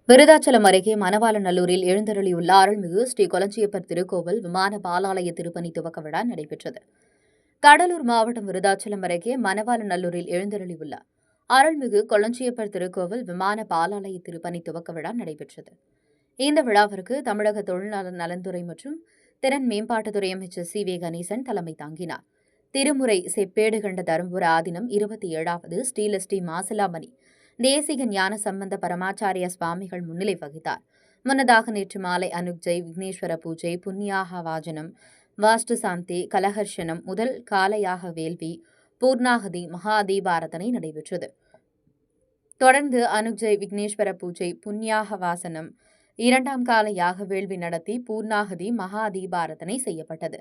விருதாச்சலம் அருகே மணவாளநல்லூரில் எழுந்தருளியுள்ள அருள்மிகு ஸ்ரீ கொளஞ்சியப்பர் திருக்கோவில் விமான பாலாலய திருப்பணி துவக்க விழா நடைபெற்றது. கடலூர் மாவட்டம் விருதாச்சலம் அருகே மணவாளநல்லூரில் எழுந்தருளியுள்ள அருள்மிகு கொளஞ்சியப்பர் திருக்கோவில் விமான பாலாலய திருப்பணி துவக்க விழா நடைபெற்றது. இந்த விழாவிற்கு தமிழக தொழிலாளர் நலன்துறை மற்றும் திறன் மேம்பாட்டுத்துறை அமைச்சர் சி. கணேசன் தலைமை தாங்கினார். திருமுறை செப்பேடு கண்ட தருமபுர ஆதீனம் 27வது ஸ்ரீலஸ்ரீ மாசிலாமணி தேசிக ஞான சம்பந்த பரமாச்சாரிய சுவாமிகள் முன்னிலை வகித்தார். முன்னதாக நேற்று மாலை அனுக்ஜை விக்னேஸ்வர பூஜை, புண்ணியாக வாஜனம், வாஸ்து சாந்தி, கலஹர்ஷனம், முதல் காலையாக வேள்வி, பூர்ணாகதி, மகா தீபாரதனை நடைபெற்றது. தொடர்ந்து அனுக்ஜை விக்னேஸ்வர பூஜை, புண்ணியாக வாசனம், இரண்டாம் கால யாக வேள்வி நடத்தி பூர்ணாகதி, மகா தீபாரதனை செய்யப்பட்டது.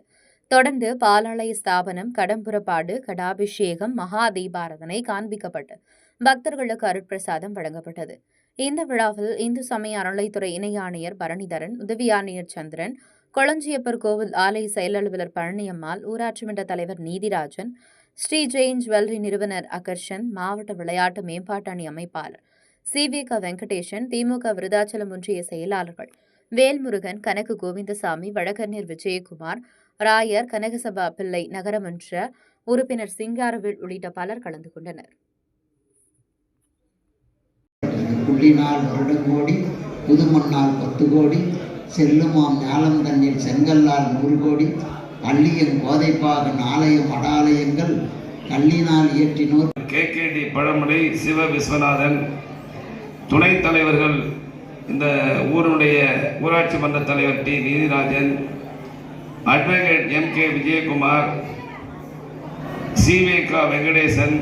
தொடர்ந்து பாலாலய ஸ்தாபனம், கடம்புறப்பாடு, கடாபிஷேகம், மகா தீபாரதனை காண்பிக்கப்பட்டு பக்தர்களுக்கு அருட்பிரசாதம் வழங்கப்பட்டது. இந்த விழாவில் இந்து சமய அறநிலைத்துறை இணை ஆணையர் பரணிதரன், உதவி ஆணையர் சந்திரன், கொளஞ்சியப்பர் கோவில் ஆலய செயலலுவலர் பழனியம்மாள், ஊராட்சி மன்ற தலைவர் நீதிராஜன், ஸ்ரீ ஜெயின் ஜுவல்லரி நிறுவனர் அகர்ஷன், மாவட்ட விளையாட்டு மேம்பாட்டு அணி அமைப்பாளர் சி. வெங்கடேசன், திமுக விருதாச்சலம் ஒன்றிய செயலாளர்கள் வேல்முருகன், கனகு கோவிந்தசாமி, வழக்கறிஞர் விஜயகுமார், ராயர், கனகசபா பிள்ளை, நகரமன்ற உறுப்பினர் சிங்காரவேல் உள்ளிட்ட பலர் கலந்து கொண்டனர். புள்ளினால் வருடங்கோடி, புதுமண்ணால் 10 கோடி, செல்லுமாம் ஞாலம் தண்ணீர் செங்கல்லால் 100 கோடி, அள்ளியன் கோதைப்பாகன் ஆலயம் அடாலயங்கள் கல்லினால் இயற்றினோர் KKD பழமலை, சிவ விஸ்வநாதன், துணைத் தலைவர்கள் இந்த ஊருடைய ஊராட்சி மன்ற தலைவர் T. Neethirajan, advocate MK Vijayakumar, C. Venkatesan,